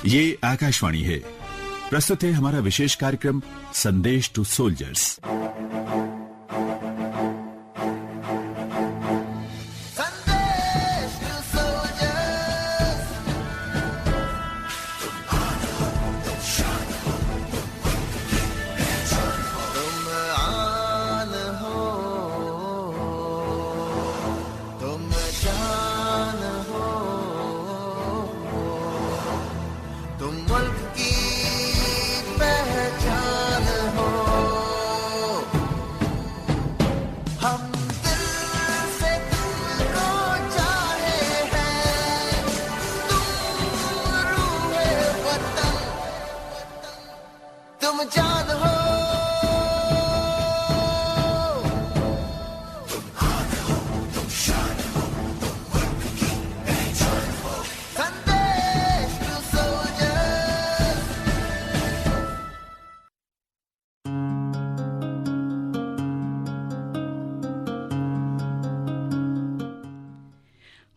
ये आकाशवाणी है। प्रस्तुत है हमारा विशेष कार्यक्रम संदेश टू सोल्जर्स।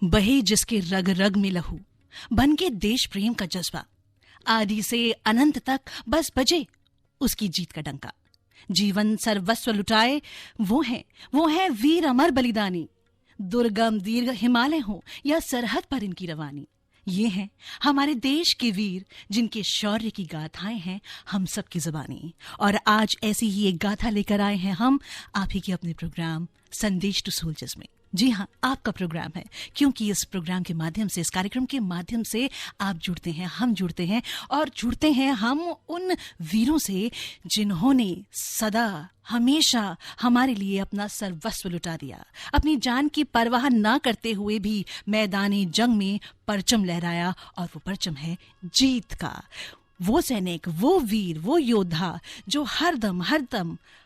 बहे जिसके रग रग में लहू, बन के देश प्रेम का जज्बा, आदि से अनंत तक बस बजे उसकी जीत का डंका। जीवन सर्वस्व लुटाए वो है वीर अमर बलिदानी। दुर्गम दीर्घ हिमालय हो या सरहद पर इनकी रवानी। ये हैं हमारे देश के वीर जिनके शौर्य की गाथाएं हैं हम सब की जुबानी। और आज ऐसी ही एक गाथा लेकर आए हैं हम आप ही के अपने प्रोग्राम संदेश टू सोल्जर्स में। जी हाँ, आपका प्रोग्राम है, क्योंकि इस प्रोग्राम के माध्यम से, इस कार्यक्रम के माध्यम से आप जुड़ते हैं, हम जुड़ते हैं और जुड़ते हैं हम उन वीरों से जिन्होंने सदा हमेशा हमारे लिए अपना सर्वस्व लुटा दिया, अपनी जान की परवाह ना करते हुए भी मैदानी जंग में परचम लहराया। और वो परचम है जीत का। वो सैनिक, वो वीर, वो योद्धा जो हर दम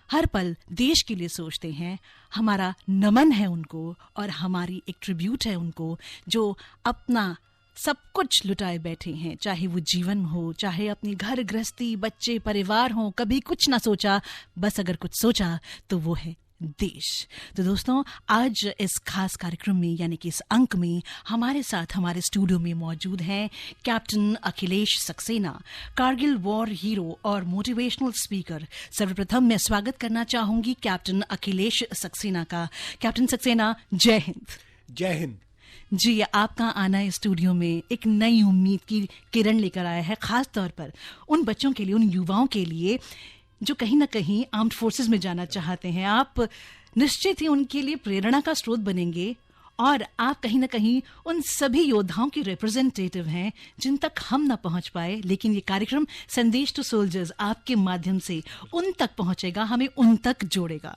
हर पल देश के लिए सोचते हैं। हमारा नमन है उनको और हमारी एक ट्रिब्यूट है उनको, जो अपना सब कुछ लुटाए बैठे हैं, चाहे वो जीवन हो, चाहे अपनी घर गृहस्थी, बच्चे, परिवार हो। कभी कुछ ना सोचा, बस अगर कुछ सोचा तो वो है देश। तो दोस्तों, आज इस खास कार्यक्रम में यानी कि इस अंक में हमारे साथ हमारे स्टूडियो में मौजूद हैं captain Akhilesh Saxena, Kargil war hero और मोटिवेशनल स्पीकर। सर्वप्रथम मैं स्वागत करना चाहूंगी कैप्टन अखिलेश सक्सेना का। कैप्टन सक्सेना, जय हिंद। जय हिंद जी। आपका आना इस स्टूडियो में एक नई उम्मीद की किरण लेकर आया है, खास तौर पर उन बच्चों के लिए, उन युवाओं के लिए जो कहीं ना कहीं आर्म्ड फोर्सेस में जाना चाहते हैं। आप निश्चित ही उनके लिए प्रेरणा का स्रोत बनेंगे और आप कहीं ना कहीं उन सभी योद्धाओं की रिप्रेजेंटेटिव हैं जिन तक हम ना पहुंच पाए, लेकिन ये कार्यक्रम संदेश टू सोल्जर्स आपके माध्यम से उन तक पहुंचेगा, हमें उन तक जोड़ेगा।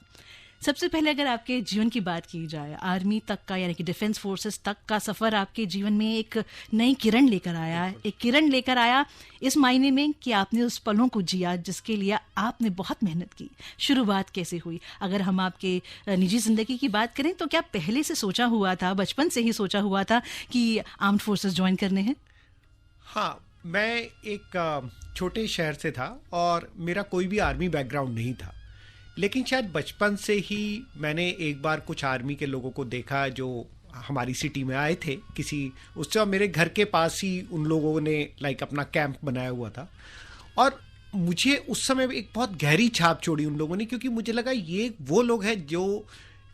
सबसे पहले अगर आपके जीवन की बात की जाए, आर्मी तक का यानी कि डिफेंस फोर्सेस तक का सफर आपके जीवन में एक नई किरण लेकर आया, एक किरण लेकर आया इस मायने में कि आपने उस पलों को जिया जिसके लिए आपने बहुत मेहनत की। शुरुआत कैसे हुई? अगर हम आपके निजी जिंदगी की बात करें तो क्या पहले से सोचा हुआ था, बचपन से ही सोचा हुआ था कि आर्म्ड फोर्सेस ज्वाइन करने हैं? हाँ, मैं एक छोटे शहर से था और मेरा कोई भी आर्मी बैकग्राउंड नहीं था, लेकिन शायद बचपन से ही मैंने एक बार कुछ आर्मी के लोगों को देखा जो हमारी सिटी में आए थे किसी, उससे मेरे घर के पास ही उन लोगों ने अपना कैंप बनाया हुआ था। और मुझे उस समय एक बहुत गहरी छाप छोड़ी उन लोगों ने, क्योंकि मुझे लगा ये वो लोग हैं जो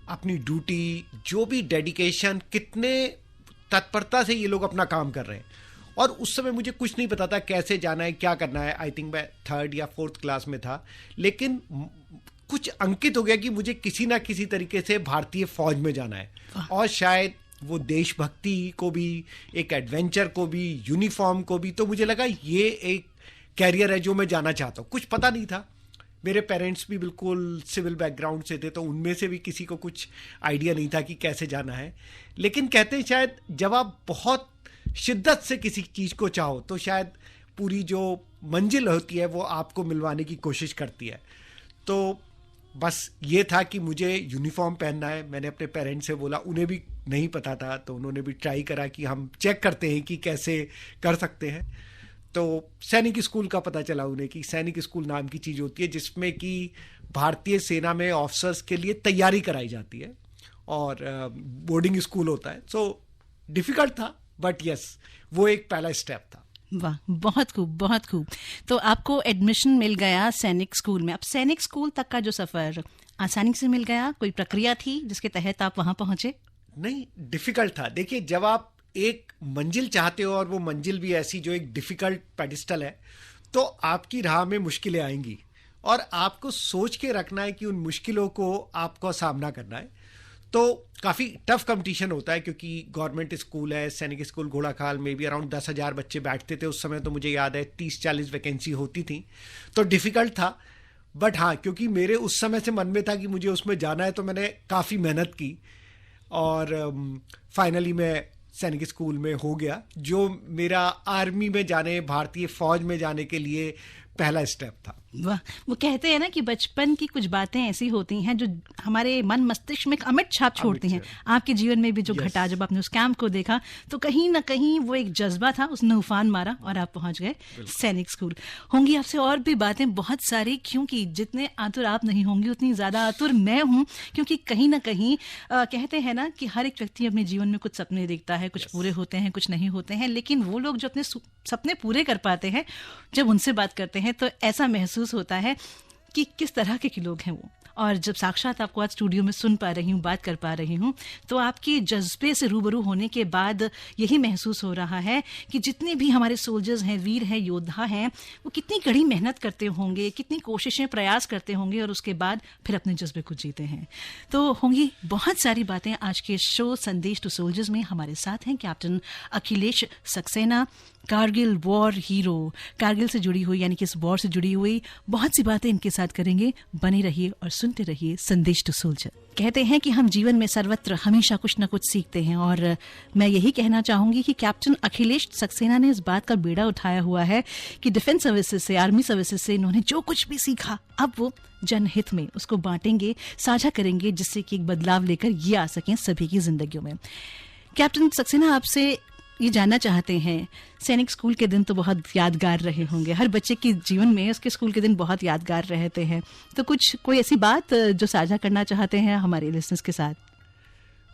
अपनी ड्यूटी, जो भी डेडिकेशन, कितने तत्परता से ये लोग अपना काम कर रहे हैं। और उस समय मुझे कुछ नहीं पता था कैसे जाना है, क्या करना है। आई थिंक मैं 3rd या 4th क्लास में था, लेकिन कुछ अंकित हो गया कि मुझे किसी ना किसी तरीके से भारतीय फौज में जाना है। और शायद वो देशभक्ति को भी, एक एडवेंचर को भी, यूनिफॉर्म को भी, तो मुझे लगा ये एक कैरियर है जो मैं जाना चाहता हूँ। कुछ पता नहीं था, मेरे पेरेंट्स भी बिल्कुल सिविल बैकग्राउंड से थे, तो उनमें से भी किसी को कुछ आइडिया नहीं था कि कैसे जाना है। लेकिन कहते हैं शायद जब आप बहुत शिद्दत से किसी चीज़ को चाहो तो शायद पूरी जो मंजिल होती है वो आपको मिलवाने की कोशिश करती है। तो बस ये था कि मुझे यूनिफॉर्म पहनना है। मैंने अपने पेरेंट्स से बोला, उन्हें भी नहीं पता था, तो उन्होंने भी ट्राई करा कि हम चेक करते हैं कि कैसे कर सकते हैं। तो सैनिक स्कूल का पता चला उन्हें कि सैनिक स्कूल नाम की चीज़ होती है जिसमें कि भारतीय सेना में ऑफिसर्स के लिए तैयारी कराई जाती है और बोर्डिंग स्कूल होता है। सो डिफ़िकल्ट था, बट यस, वो एक पहला स्टेप था। वाह, बहुत खूब, बहुत खूब। तो आपको एडमिशन मिल गया सैनिक स्कूल में। अब सैनिक स्कूल तक का जो सफर आसानी से मिल गया, कोई प्रक्रिया थी जिसके तहत आप वहां पहुंचे? नहीं, डिफिकल्ट था। देखिए, जब आप एक मंजिल चाहते हो और वो मंजिल भी ऐसी जो एक डिफिकल्ट पेडिस्टल है, तो आपकी राह में मुश्किलें आएंगी और आपको सोच के रखना है कि उन मुश्किलों को आपको सामना करना है। तो काफ़ी टफ कंपटीशन होता है, क्योंकि गवर्नमेंट स्कूल है। सैनिक स्कूल घोड़ाखाल में भी अराउंड 10,000 बच्चे बैठते थे उस समय। तो मुझे याद है 30-40 वैकेंसी होती थी, तो डिफ़िकल्ट था। बट हाँ, क्योंकि मेरे उस समय से मन में था कि मुझे उसमें जाना है, तो मैंने काफ़ी मेहनत की और फाइनली मैं सैनिक स्कूल में हो गया, जो मेरा आर्मी में जाने, भारतीय फौज में जाने के लिए पहला स्टेप था। वाह, वो कहते हैं ना कि बचपन की कुछ बातें ऐसी होती हैं जो हमारे मन मस्तिष्क में एक अमिट छाप छोड़ती हैं। आपके जीवन में भी जो घटा, जब आपने उस कैंप को देखा तो कहीं ना कहीं वो एक जज्बा था, उसने उफान मारा और आप पहुंच गए सैनिक स्कूल। होंगी आपसे और भी बातें बहुत सारी, क्योंकि जितने आतुर आप नहीं होंगी उतनी ज्यादा आतुर मैं हूं, क्योंकि कहीं ना कहीं कहते हैं ना कि हर एक व्यक्ति अपने जीवन में कुछ सपने देखता है, कुछ पूरे होते हैं, कुछ नहीं होते हैं, लेकिन वो लोग जो अपने सपने पूरे कर पाते हैं, जब उनसे बात करते हैं तो ऐसा महसूस होता है कि किस तरह के लोग हैं वो। और जब साक्षात आपको आज स्टूडियो में सुन पा रही हूँ, बात कर पा रही हूँ, तो आपके जज्बे से रूबरू होने के बाद यही महसूस हो रहा है कि जितने भी हमारे सोल्जर्स हैं, वीर हैं, योद्धा हैं, वो कितनी कड़ी मेहनत करते होंगे, कितनी कोशिशें, प्रयास करते होंगे और उसके बाद फिर अपने जज्बे को जीते हैं। तो होंगी बहुत सारी बातें आज के शो संदेश टू सोल्जर्स में। हमारे साथ हैं captain Akhilesh Saxena, Kargil war hero. Kargil से जुड़ी हुई, यानी कि इस वॉर से जुड़ी हुई बहुत सी बातें इनके साथ करेंगे। बने रहिए और सुनते रहिए संदेश टू सोल्जर। कहते हैं कि हम जीवन में सर्वत्र हमेशा कुछ न कुछ सीखते हैं, और मैं यही कहना चाहूंगी कि कैप्टन अखिलेश सक्सेना ने इस बात का बेड़ा उठाया हुआ है कि डिफेंस सर्विसेज से, आर्मी सर्विसेज से इन्होंने जो कुछ भी सीखा, अब वो जनहित में उसको बांटेंगे, साझा करेंगे, जिससे कि एक बदलाव लेकर ये आ सकें सभी की जिंदगियों में। कैप्टन सक्सेना, आपसे ये जानना चाहते हैं, सैनिक स्कूल के दिन तो बहुत यादगार रहे होंगे, हर बच्चे के जीवन में उसके स्कूल के दिन बहुत यादगार रहते हैं, तो कोई ऐसी बात जो साझा करना चाहते हैं हमारे लिसनर्स के साथ?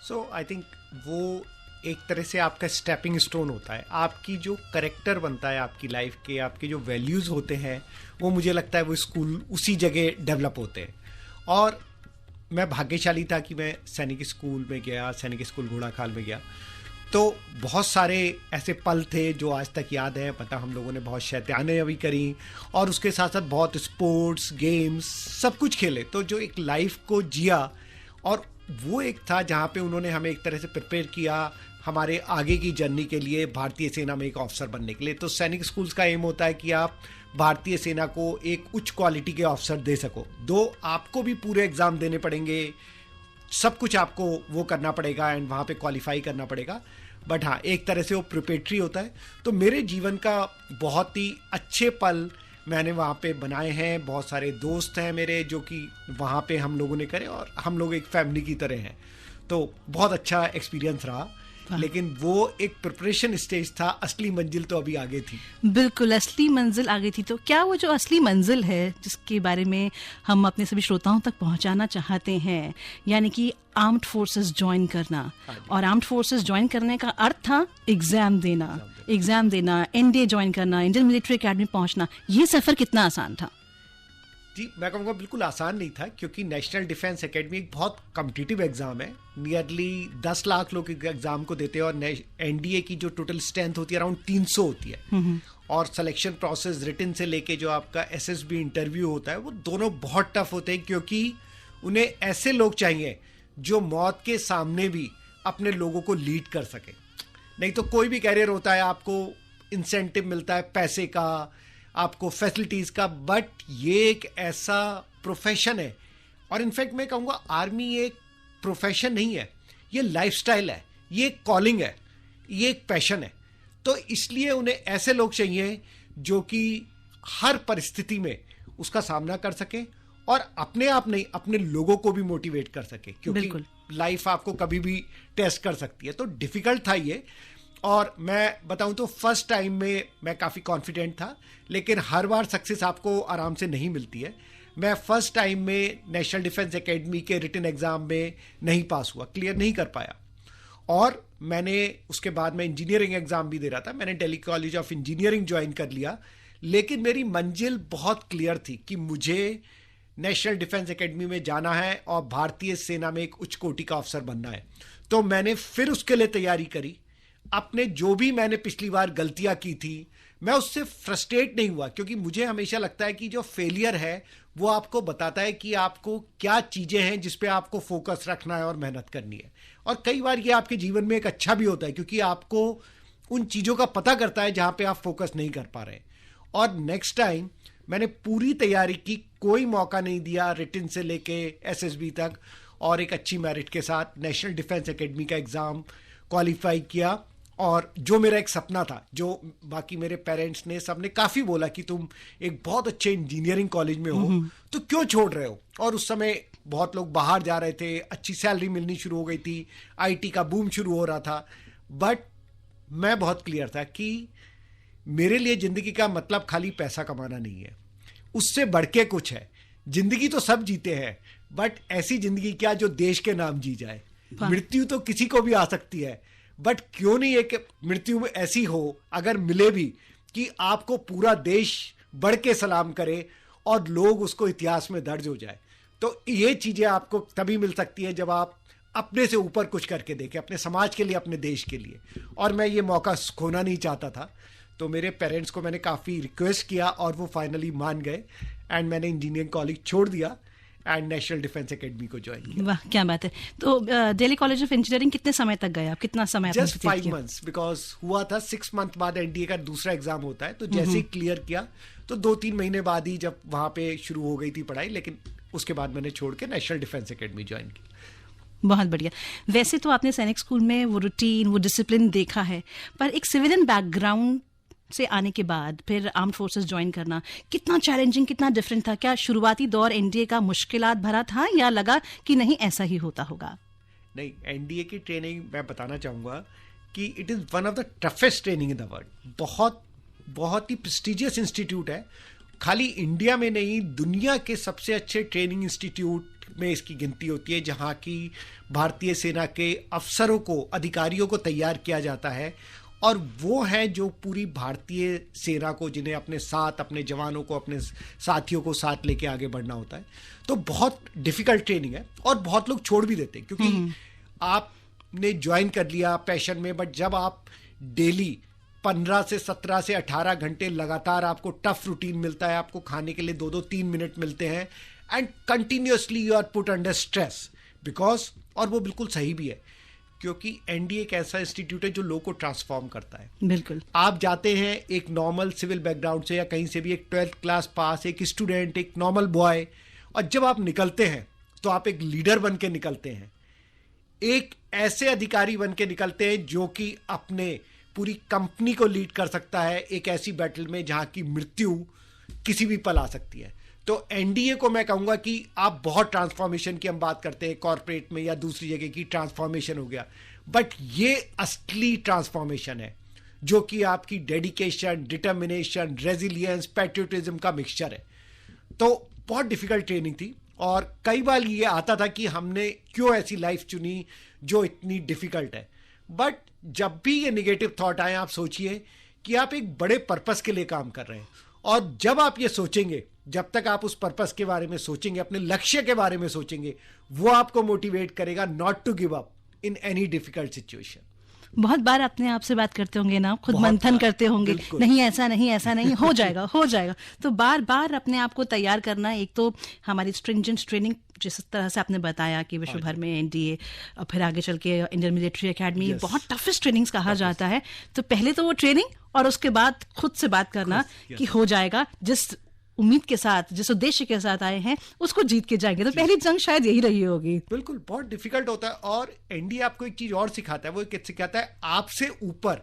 सो आई थिंक वो एक तरह से आपका स्टेपिंग स्टोन होता है। आपकी जो करेक्टर बनता है आपकी लाइफ के, आपके जो वैल्यूज़ होते हैं, वो मुझे लगता है वो स्कूल उसी जगह डेवलप होते हैं। और मैं भाग्यशाली था कि मैं सैनिक स्कूल में गया, सैनिक स्कूल घोड़ाखाल में गया। तो बहुत सारे ऐसे पल थे जो आज तक याद हैं। पता, हम लोगों ने बहुत शैतानियाँ भी करी और उसके साथ साथ बहुत स्पोर्ट्स, गेम्स, सब कुछ खेले। तो जो एक लाइफ को जिया, और वो एक था जहाँ पे उन्होंने हमें एक तरह से प्रिपेयर किया हमारे आगे की जर्नी के लिए, भारतीय सेना में एक ऑफिसर बनने के लिए। तो सैनिक स्कूल्स का एम होता है कि आप भारतीय सेना को एक उच्च क्वालिटी के ऑफिसर दे सको। दो, आपको भी पूरे एग्ज़ाम देने पड़ेंगे, सब कुछ आपको वो करना पड़ेगा एंड वहाँ पे क्वालिफाई करना पड़ेगा। बट हाँ, एक तरह से वो प्रिपरेटरी होता है। तो मेरे जीवन का बहुत ही अच्छे पल मैंने वहाँ पे बनाए हैं। बहुत सारे दोस्त हैं मेरे जो कि वहाँ पे हम लोगों ने करे, और हम लोग एक फैमिली की तरह हैं। तो बहुत अच्छा एक्सपीरियंस रहा, लेकिन वो एक प्रिपरेशन स्टेज था। असली मंजिल तो अभी आगे थी। बिल्कुल, असली मंजिल आगे थी। तो क्या वो जो असली मंजिल है जिसके बारे में हम अपने सभी श्रोताओं तक पहुंचाना चाहते हैं, यानी कि आर्म्ड फोर्सेस ज्वाइन करना, और आर्म्ड फोर्सेस ज्वाइन करने का अर्थ था एग्जाम देना, एनडीए ज्वाइन करना, इंडियन मिलिट्री एकेडमी पहुंचना, ये सफर कितना आसान था? जी, मैं कहूँगा बिल्कुल आसान नहीं था, क्योंकि नेशनल डिफेंस एकेडमी एक बहुत कॉम्पिटिटिव एग्जाम है। नियरली 10 लाख लोग एग्जाम को देते हैं, और एनडीए की जो टोटल स्ट्रेंथ होती है अराउंड 300 होती है। और सिलेक्शन प्रोसेस रिटन से लेके जो आपका एसएसबी इंटरव्यू होता है, वो दोनों बहुत टफ होते हैं, क्योंकि उन्हें ऐसे लोग चाहिए जो मौत के सामने भी अपने लोगों को लीड कर सके। नहीं तो कोई भी कैरियर होता है, आपको इंसेंटिव मिलता है पैसे का, आपको फैसिलिटीज़ का, बट ये एक ऐसा प्रोफेशन है। और इनफैक्ट मैं कहूँगा आर्मी एक प्रोफेशन नहीं है, ये लाइफस्टाइल है, ये एक कॉलिंग है, ये एक पैशन है। तो इसलिए उन्हें ऐसे लोग चाहिए जो कि हर परिस्थिति में उसका सामना कर सके, और अपने आप नहीं, अपने लोगों को भी मोटिवेट कर सके, क्योंकि लाइफ आपको कभी भी टेस्ट कर सकती है। तो डिफ़िकल्ट था ये। और मैं बताऊं तो फर्स्ट टाइम में मैं काफ़ी कॉन्फिडेंट था, लेकिन हर बार सक्सेस आपको आराम से नहीं मिलती है। मैं फर्स्ट टाइम में नेशनल डिफेंस एकेडमी के रिटन एग्ज़ाम में नहीं पास हुआ, क्लियर नहीं कर पाया, और मैंने उसके बाद मैं इंजीनियरिंग एग्जाम भी दे रहा था, मैंने Delhi college of engineering join कर लिया, लेकिन मेरी मंजिल बहुत क्लियर थी कि मुझे नेशनल डिफेंस एकेडमी में जाना है और भारतीय सेना में एक उच्च कोटि का अफसर बनना है। तो मैंने फिर उसके लिए तैयारी करी। अपने जो भी मैंने पिछली बार गलतियां की थी, मैं उससे फ्रस्ट्रेट नहीं हुआ, क्योंकि मुझे हमेशा लगता है कि जो फेलियर है वो आपको बताता है कि आपको क्या चीजें हैं जिस पे आपको फोकस रखना है और मेहनत करनी है। और कई बार ये आपके जीवन में एक अच्छा भी होता है, क्योंकि आपको उन चीजों का पता करता है जहां पे आप फोकस नहीं कर पा रहे। और नेक्स्ट टाइम मैंने पूरी तैयारी की, कोई मौका नहीं दिया, रिटन से लेके एसएसबी तक, और एक अच्छी मेरिट के साथ नेशनल डिफेंस एकेडमी का एग्जाम क्वालिफाई किया। और जो मेरा एक सपना था, जो बाकी मेरे पेरेंट्स ने सबने काफी बोला कि तुम एक बहुत अच्छे इंजीनियरिंग कॉलेज में हो तो क्यों छोड़ रहे हो, और उस समय बहुत लोग बाहर जा रहे थे, अच्छी सैलरी मिलनी शुरू हो गई थी, आईटी का बूम शुरू हो रहा था। बट मैं बहुत क्लियर था कि मेरे लिए जिंदगी का मतलब खाली पैसा कमाना नहीं है, उससे बढ़ के कुछ है। जिंदगी तो सब जीते हैं, बट ऐसी जिंदगी क्या जो देश के नाम जी जाए। मृत्यु तो किसी को भी आ सकती है, बट क्यों नहीं एक मृत्यु में ऐसी हो, अगर मिले भी, कि आपको पूरा देश बढ़ के सलाम करे और लोग उसको इतिहास में दर्ज हो जाए। तो ये चीजें आपको तभी मिल सकती है जब आप अपने से ऊपर कुछ करके देखें, अपने समाज के लिए, अपने देश के लिए। और मैं ये मौका खोना नहीं चाहता था, तो मेरे पेरेंट्स को मैंने काफ़ी रिक्वेस्ट किया और वो फाइनली मान गए, एंड मैंने इंजीनियरिंग कॉलेज छोड़ दिया एंड नेशनल डिफेंस एकेडमी को ज्वाइन किया। वाह, क्या बात है। तो दिल्ली कॉलेज ऑफ इंजीनियरिंग कितने समय तक गए आप? कितना समय? जस्ट 5 months, बिकॉज हुआ था 6 month बाद एनडीए का दूसरा एग्जाम होता है, तो जैसे ही क्लियर किया तो 2-3 महीने बाद ही जब वहां पे शुरू हो गई थी पढ़ाई, लेकिन उसके बाद मैंने छोड़ के नेशनल डिफेंस एकेडमी ज्वाइन की। बहुत बढ़िया। वैसे तो आपने सैनिक स्कूल में वो रूटीन, वो डिसिप्लिन देखा है, पर एक सिविलियन बैकग्राउंड से आने के बाद फिर आर्म्ड फोर्सेस ज्वाइन करना कितना चैलेंजिंग, कितना डिफरेंट था? क्या शुरुआती दौर एनडीए का मुश्किलात भरा था, या लगा कि नहीं ऐसा ही होता होगा? नहीं, एनडीए की ट्रेनिंग मैं बताना चाहूंगा कि it is one of the toughest training in the world. बहुत ही प्रेस्टिजियस इंस्टीट्यूट है, खाली इंडिया में नहीं, दुनिया के सबसे अच्छे ट्रेनिंग इंस्टीट्यूट में इसकी गिनती होती है, जहां की भारतीय सेना के अफसरों को, अधिकारियों को तैयार किया जाता है। और वो है जो पूरी भारतीय सेना को, जिन्हें अपने साथ, अपने जवानों को, अपने साथियों को साथ लेके आगे बढ़ना होता है। तो बहुत डिफिकल्ट ट्रेनिंग है, और बहुत लोग छोड़ भी देते हैं, क्योंकि आपने ज्वाइन कर लिया पैशन में, बट जब आप डेली 15 से 17 से 18 घंटे लगातार आपको टफ रूटीन मिलता है, आपको खाने के लिए 2-2, 3 मिनट मिलते हैं, and continuously you are put under stress, because, और वो बिल्कुल सही भी है, क्योंकि एनडीए एक ऐसा इंस्टीट्यूट है जो लोग को ट्रांसफॉर्म करता है। बिल्कुल। आप जाते हैं एक नॉर्मल सिविल बैकग्राउंड से, या कहीं से भी, एक 12th क्लास पास, एक स्टूडेंट, एक नॉर्मल बॉय, और जब आप निकलते हैं तो आप एक लीडर बन के निकलते हैं, एक ऐसे अधिकारी बन के निकलते हैं जो कि अपने पूरी कंपनी को लीड कर सकता है एक ऐसी बैटल में जहां की मृत्यु किसी भी पल आ सकती है। तो एनडीए को मैं कहूंगा कि आप बहुत ट्रांसफॉर्मेशन की हम बात करते हैं कॉर्पोरेट में या दूसरी जगह की ट्रांसफॉर्मेशन हो गया, बट ये असली ट्रांसफॉर्मेशन है जो कि आपकी डेडिकेशन, डिटर्मिनेशन, रेजिलियंस, पैट्रियोटिज्म का मिक्सचर है। तो बहुत डिफिकल्ट ट्रेनिंग थी, और कई बार ये आता था कि हमने क्यों ऐसी लाइफ चुनी जो इतनी डिफिकल्ट है। बट जब भी ये निगेटिव थॉट आए, आप सोचिए कि आप एक बड़े पर्पस के लिए काम कर रहे हैं, और जब आप ये सोचेंगे, जब तक आप उस पर्पस के बारे में सोचेंगे, अपने लक्ष्य के बारे में सोचेंगे, वो आपको मोटिवेट करेगा not to give up in any difficult situation. बहुत बार अपने आप से बात करते होंगे ना, खुद मंथन करते होंगे, नहीं ऐसा नहीं, ऐसा नहीं, हो जाएगा, हो जाएगा। तो बार बार अपने आप को तैयार करना, एक तो हमारी स्ट्रिंजेंट ट्रेनिंग, जिस तरह से आपने बताया कि विश्व भर में एनडीए, और फिर आगे चल के इंडियन मिलिट्री एकेडमी, बहुत टफेस्ट ट्रेनिंग्स कहा जाता है। तो पहले तो वो ट्रेनिंग, और उसके बाद खुद से बात करना कि हो जाएगा, जिस उम्मीद के साथ, जिस उद्देश्य के साथ आए हैं उसको जीत के जाएंगे। तो पहली जंग शायद यही रही होगी। बिल्कुल, बहुत डिफिकल्ट होता है, और एनडीए आपको एक चीज और सिखाता है, वो सिखाता है आपसे ऊपर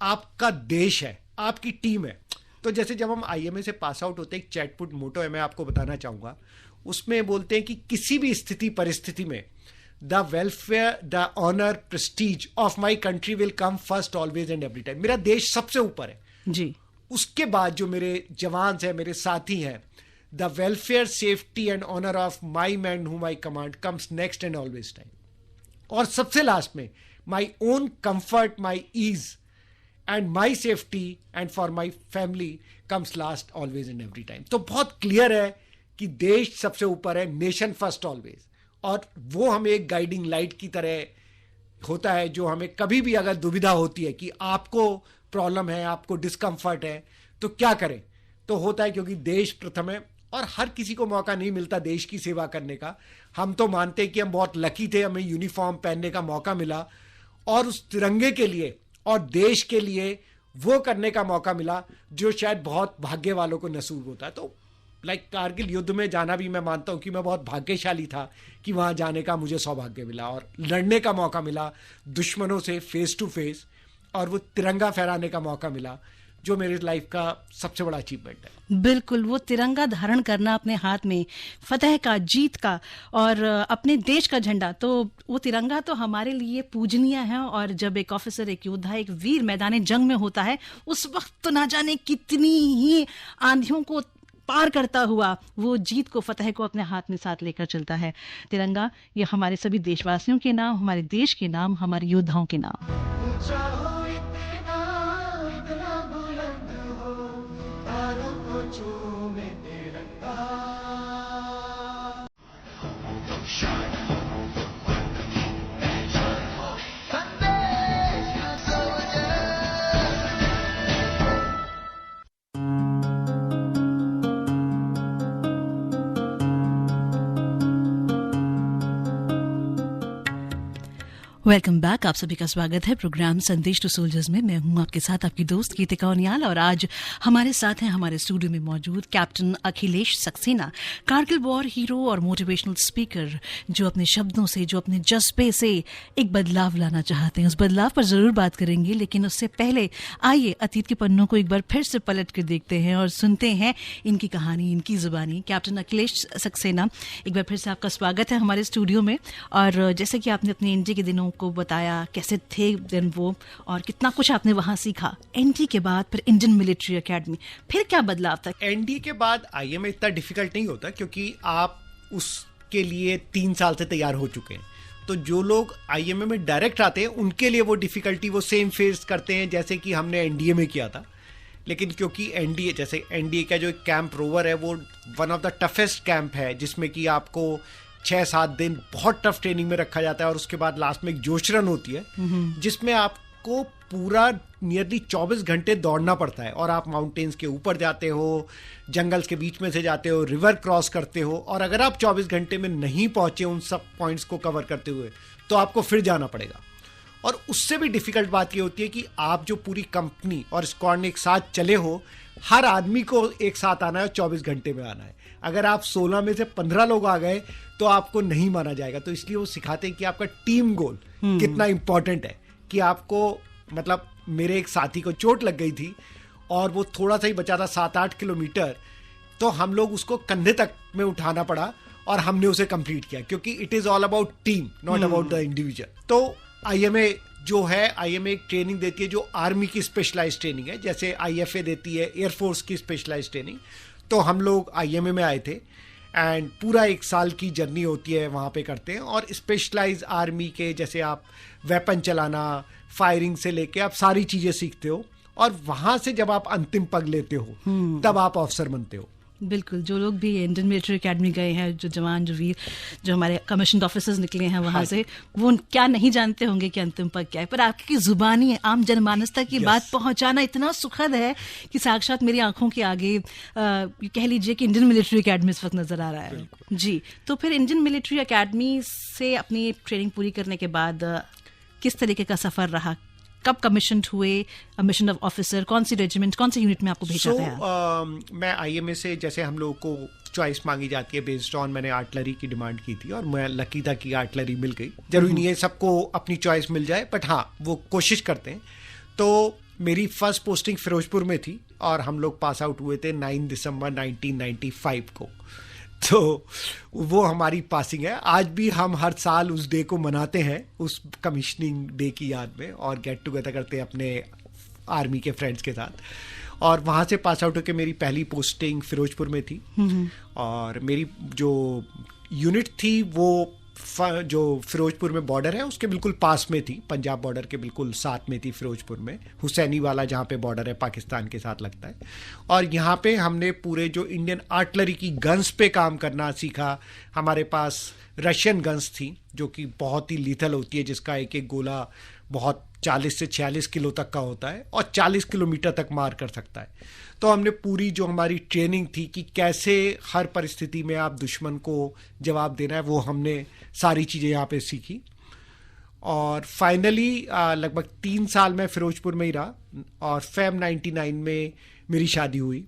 आपका देश है, आपकी टीम है। तो जैसे जब हम आईएमए से पास आउट होते हैं, एक चैटपुट मोटो है, मैं आपको बताना चाहूंगा, उसमें बोलते हैं कि किसी भी स्थिति परिस्थिति में the welfare, the honour, prestige of my country will come first always and every time. मेरा देश सबसे ऊपर है जी, उसके बाद जो मेरे जवान हैं, मेरे साथी हैं, the welfare, safety and honour of my men whom I command comes next and always time. और सबसे लास्ट में my own comfort, my ease and my safety and for my family comes last always and every time. तो बहुत clear है कि देश सबसे ऊपर है, नेशन फर्स्ट ऑलवेज, और वो हमें एक गाइडिंग लाइट की तरह होता है, जो हमें कभी भी अगर दुविधा होती है कि आपको प्रॉब्लम है, आपको डिस्कम्फर्ट है, तो क्या करें, तो होता है क्योंकि देश प्रथम है और हर किसी को मौका नहीं मिलता देश की सेवा करने का। हम तो मानते हैं कि हम बहुत लकी थे, हमें यूनिफॉर्म पहनने का मौका मिला और उस तिरंगे के लिए और देश के लिए वो करने का मौका मिला जो शायद बहुत भाग्य वालों को नसीब होता है। तो कारगिल युद्ध में जाना भी मैं मानता हूं कि मैं बहुत भाग्यशाली था कि वहां जाने का मुझे सौभाग्य मिला और लड़ने का मौका मिला दुश्मनों से फेस टू फेस, और वो तिरंगा फहराने का मौका मिला, जो मेरी लाइफ का सबसे बड़ा अचीवमेंट है। बिल्कुल, वो तिरंगा धारण करना अपने हाथ में, फतह का, जीत का, और अपने देश का झंडा, तो वो तिरंगा तो हमारे लिए पूजनीय है। और जब एक ऑफिसर, एक योद्धा, एक वीर मैदान जंग में होता है, उस वक्त तो ना जाने कितनी ही आंधियों को पार करता हुआ वो जीत को, फतह को अपने हाथ में साथ लेकर चलता है। तिरंगा ये हमारे सभी देशवासियों के नाम, हमारे देश के नाम, हमारे योद्धाओं के नाम। वेलकम बैक, आप सभी का स्वागत है प्रोग्राम संदेश टू सोल्जर्स में। मैं हूं आपके साथ आपकी दोस्त गीतिका उनियाल, और आज हमारे साथ हैं हमारे स्टूडियो में मौजूद captain Akhilesh Saxena, Kargil war hero और मोटिवेशनल स्पीकर, जो अपने शब्दों से, जो अपने जज्बे से एक बदलाव लाना चाहते हैं। उस बदलाव पर जरूर बात करेंगे, लेकिन उससे पहले आइए अतीत के पन्नों को एक बार फिर से पलट कर देखते हैं और सुनते हैं इनकी कहानी, इनकी जुबानी। कैप्टन अखिलेश सक्सेना, एक बार फिर से आपका स्वागत है हमारे स्टूडियो में। और जैसे कि आपने अपने एनडी के दिनों को बताया, कैसे थे दिन वो और कितना कुछ आपने वहां सीखा। एनडी के बाद फिर इंडियन मिलिट्री एकेडमी, फिर क्या बदलाव था? एनडी के बाद आईएमए इतना डिफिकल्ट नहीं होता, क्योंकि आप उसके लिए 3 साल से तैयार हो चुके हैं। तो जो लोग आईएमए में डायरेक्ट आते हैं, उनके लिए वो डिफिकल्टी वो सेम फेस करते हैं जैसे कि हमने एनडीए में किया था। लेकिन क्योंकि एनडीए, जैसे एनडीए का जो कैंप रोवर है, वो one of the toughest camp है, जिसमें कि आपको 6-7 दिन बहुत टफ ट्रेनिंग में रखा जाता है, और उसके बाद लास्ट में एक जोश रन होती है, जिसमें आपको पूरा नियरली 24 घंटे दौड़ना पड़ता है, और आप माउंटेन्स के ऊपर जाते हो, जंगल्स के बीच में से जाते हो, रिवर क्रॉस करते हो, और अगर आप 24 घंटे में नहीं पहुंचे उन सब पॉइंट्स को कवर करते हुए, तो आपको फिर जाना पड़ेगा। और उससे भी डिफिकल्ट बात ये होती है कि आप जो पूरी कंपनी और स्क्वाड एक साथ चले हो, हर आदमी को एक साथ आना है, 24 घंटे में आना है। अगर आप 16 में से 15 लोग आ गए तो आपको नहीं माना जाएगा। तो इसलिए वो सिखाते हैं कि आपका टीम गोल कितना इंपॉर्टेंट है, कि आपको, मतलब मेरे एक साथी को चोट लग गई थी और वो थोड़ा सा ही बचा था 7-8 किलोमीटर, तो हम लोग उसको कंधे तक में उठाना पड़ा और हमने उसे कंप्लीट किया, क्योंकि it is all about team, not about the individual. तो आईएमए जो है, आईएमए एक ट्रेनिंग देती है जो आर्मी की स्पेशलाइज्ड ट्रेनिंग है, जैसे आईएफए देती है एयरफोर्स की स्पेशलाइज्ड ट्रेनिंग। तो हम लोग आईएमए में आए थे, एंड पूरा 1 साल की जर्नी होती है, वहाँ पे करते हैं। और स्पेशलाइज आर्मी के, जैसे आप वेपन चलाना, फायरिंग से लेके आप सारी चीज़ें सीखते हो, और वहाँ से जब आप अंतिम पग लेते हो तब आप ऑफिसर बनते हो। बिल्कुल, जो लोग भी इंडियन मिलिट्री एकेडमी गए हैं, जो जवान, जो वीर, जो हमारे कमीशन ऑफिसर्स निकले हैं वहाँ से, वो क्या नहीं जानते होंगे कि अंतिम पग क्या है। पर आपकी जुबानी आम जनमानस तक की बात पहुँचाना इतना सुखद है कि साक्षात मेरी आंखों के आगे कह लीजिए कि इंडियन मिलिट्री एकेडमी इस वक्त नजर आ रहा है जी। तो फिर इंडियन मिलिट्री एकेडमी से अपनी ट्रेनिंग पूरी करने के बाद किस तरीके का सफर रहा? कब कमीशन हुए, मिशन ऑफ ऑफिसर, कौन सी रेजिमेंट, कौन से यूनिट में आपको भेजा गया? मैं आईएमए से, जैसे हम लोगों को चॉइस मांगी जाती है बेस्ड ऑन, मैंने आर्टिलरी की डिमांड की थी और मैं लकी था कि आर्टिलरी मिल गई। जरूरी नहीं है सबको अपनी चॉइस मिल जाए, बट हाँ वो कोशिश करते हैं। तो मेरी फर्स्ट पोस्टिंग फिरोजपुर में थी और हम लोग पास आउट हुए थे 9 दिसंबर 1995 को। तो वो हमारी पासिंग है। आज भी हम हर साल उस डे को मनाते हैं, उस कमिश्निंग डे की याद में, और गेट टुगेदर करते हैं अपने आर्मी के फ्रेंड्स के साथ। और वहाँ से पास आउट होकर मेरी पहली पोस्टिंग फिरोजपुर में थी, और मेरी जो यूनिट थी वो जो फिरोजपुर में बॉर्डर है उसके बिल्कुल पास में थी, पंजाब बॉर्डर के बिल्कुल साथ में थी फिरोजपुर में, हुसैनी वाला जहाँ पे बॉर्डर है पाकिस्तान के साथ लगता है। और यहाँ पे हमने पूरे जो इंडियन आर्टिलरी की गन्स पे काम करना सीखा। हमारे पास रशियन गन्स थी जो कि बहुत ही लीथल होती है, जिसका एक एक गोला बहुत 40 से 46 किलो तक का होता है और 40 किलोमीटर तक मार कर सकता है। तो हमने पूरी जो हमारी ट्रेनिंग थी कि कैसे हर परिस्थिति में आप दुश्मन को जवाब देना है, वो हमने सारी चीज़ें यहाँ पे सीखी। और फाइनली लगभग 3 साल मैं फिरोजपुर में ही रहा और फेब 99 में मेरी शादी हुई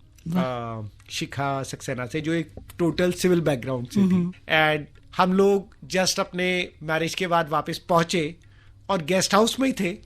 शिखा सक्सेना से, जो एक टोटल सिविल बैकग्राउंड से थी। एंड हम लोग जस्ट अपने मैरिज के बाद वापस पहुंचे और गेस्ट हाउस में ही थे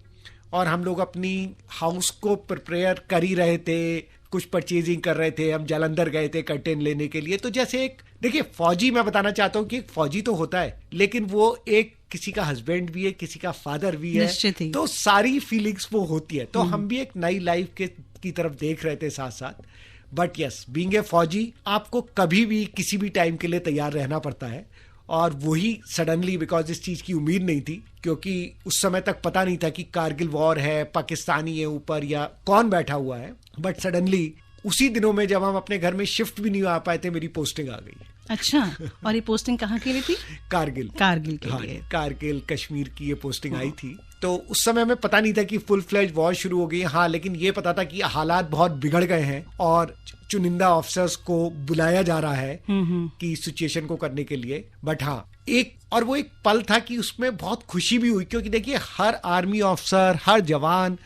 और हम लोग अपनी हाउस को प्रिपेयर कर ही रहे थे, कुछ परचेजिंग कर रहे थे। हम जालंधर गए थे कर्टेन लेने के लिए। तो जैसे एक देखिए फौजी, मैं बताना चाहता हूँ कि एक फौजी तो होता है लेकिन वो एक किसी का हस्बैंड भी है, किसी का फादर भी है, तो सारी फीलिंग्स वो होती है। तो हम भी एक नई लाइफ की तरफ देख रहे थे साथ साथ। बट यस, बीइंग ए फौजी आपको कभी भी किसी भी टाइम के लिए तैयार रहना पड़ता है। और वही सडनली, बिकॉज इस चीज की उम्मीद नहीं थी, क्योंकि उस समय तक पता नहीं था कि कारगिल वॉर है, पाकिस्तानी है ऊपर या कौन बैठा हुआ है। बट सडनली उसी दिनों में जब हम अपने घर में शिफ्ट भी नहीं आ पाए थे, मेरी पोस्टिंग आ गई। अच्छा, और ये पोस्टिंग कहाँ के लिए थी? कारगिल के लिए। कारगिल कश्मीर की ये पोस्टिंग आई थी। तो उस समय हमें पता नहीं था कि फुल फ्लेज वॉर शुरू हो गई। हाँ, लेकिन ये पता था कि हालात बहुत बिगड़ गए हैं और चुनिंदा ऑफिसर्स को बुलाया जा रहा है कि सिचुएशन को करने के लिए। बट हाँ, वो एक पल था कि उसमें बहुत खुशी भी हुई, क्योंकि देखिए हर आर्मी ऑफिसर, हर जवान,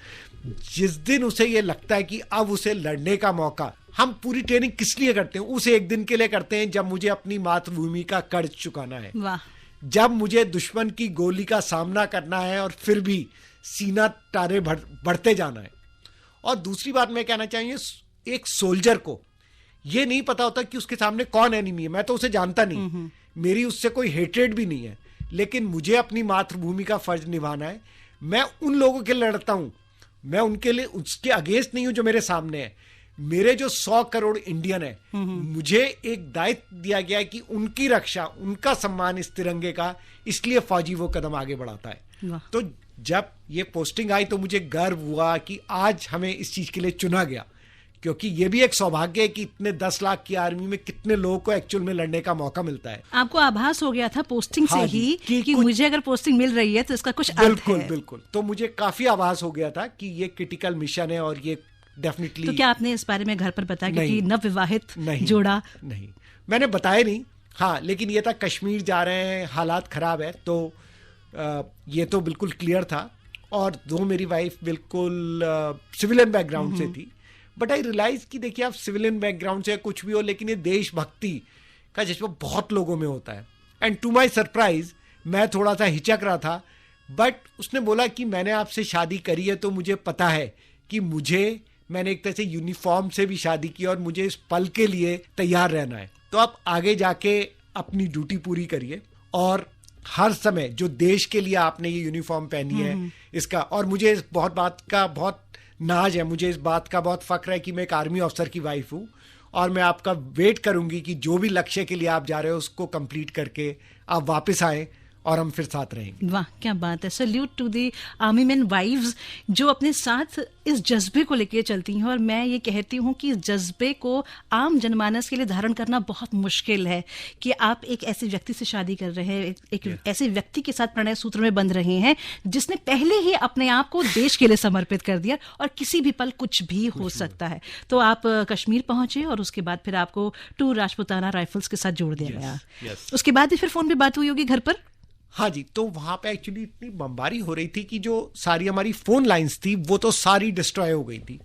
जिस दिन उसे ये लगता है कि अब उसे लड़ने का मौका, हम पूरी ट्रेनिंग किस लिए करते हैं? उस एक दिन के लिए करते हैं जब मुझे अपनी मातृभूमि का कर्ज चुकाना है। वाह। जब मुझे दुश्मन की गोली का सामना करना है और फिर भी सीना तारे बढ़ते जाना है। और दूसरी बात मैं कहना चाहिए, एक सोल्जर को ये नहीं पता होता कि उसके सामने कौन एनिमी है। मैं तो उसे जानता नहीं, मेरी उससे कोई हेट्रेड भी नहीं है, लेकिन मुझे अपनी मातृभूमि का फर्ज निभाना है। मैं उन लोगों के लिए लड़ता हूं, मैं उनके लिए उसके अगेंस्ट नहीं हूं जो मेरे सामने है। मेरे जो 100 करोड़ इंडियन है, मुझे एक दायित्व दिया गया है कि उनकी रक्षा, उनका सम्मान इस तिरंगे का, इसलिए फौजी वो कदम आगे बढ़ाता है। तो जब ये पोस्टिंग आई तो मुझे गर्व हुआ कि आज हमें इस चीज के लिए चुना गया, क्योंकि ये भी एक सौभाग्य है कि इतने 10 लाख की आर्मी में कितने लोगों को एक्चुअल में लड़ने का मौका मिलता है। आपको आभास हो गया था पोस्टिंग से ही कि मुझे अगर पोस्टिंग मिल रही है तो इसका कुछ अर्थ है। बिल्कुल। तो मुझे काफी आभास हो गया था कि ये क्रिटिकल मिशन है और ये डेफिनेटली। तो क्या आपने इस बारे में घर पर बताया? क्योंकि नवविवाहित जोड़ा नहीं, मैंने बताया नहीं। हाँ, लेकिन ये था कश्मीर जा रहे हैं, हालात खराब है, तो ये तो बिल्कुल क्लियर था। और दो मेरी वाइफ बिल्कुल सिविलियन बैकग्राउंड से थी। बट आई रियलाइज कि देखिए आप सिविलियन बैकग्राउंड से कुछ भी हो, लेकिन ये देशभक्ति का जज्बा बहुत लोगों में होता है। एंड टू माय सरप्राइज मैं थोड़ा सा हिचक रहा था, बट उसने बोला कि मैंने आपसे शादी करी है तो मुझे पता है कि मैंने एक तरह से यूनिफॉर्म से भी शादी की और मुझे इस पल के लिए तैयार रहना है। तो आप आगे जाके अपनी ड्यूटी पूरी करिए और हर समय जो देश के लिए आपने ये यूनिफॉर्म पहनी है इसका। और मुझे इस बात का बहुत नाज है, मुझे इस बात का बहुत फक्र है कि मैं एक आर्मी ऑफिसर की वाइफ हूँ और मैं आपका वेट करूंगी कि जो भी लक्ष्य के लिए आप जा रहे हो उसको कंप्लीट करके आप वापस आए और हम फिर साथ रहेंगे। वाह, क्या बात है। Salute to the army man wives जो अपने साथ इस जज्बे को लेके चलती हैं। और मैं ये कहती हूँ कि इस जज्बे को आम जनमानस के लिए धारण करना बहुत मुश्किल है कि आप एक ऐसे व्यक्ति से शादी कर रहे हैं, एक ऐसे व्यक्ति के साथ प्रणय सूत्र में बंध रहे हैं जिसने पहले ही अपने आप को देश के लिए समर्पित कर दिया और किसी भी पल कुछ भी हो सकता है। तो आप कश्मीर पहुंचे और उसके बाद फिर आपको 2 राजपूताना राइफल्स के साथ जोड़ दिया गया। उसके बाद भी फिर फोन पे बात हुई होगी घर पर? हाँ जी, तो वहां पे एक्चुअली इतनी बमबारी हो रही थी कि जो सारी हमारी फोन लाइंस थी वो तो सारी डिस्ट्रॉय हो गई थी।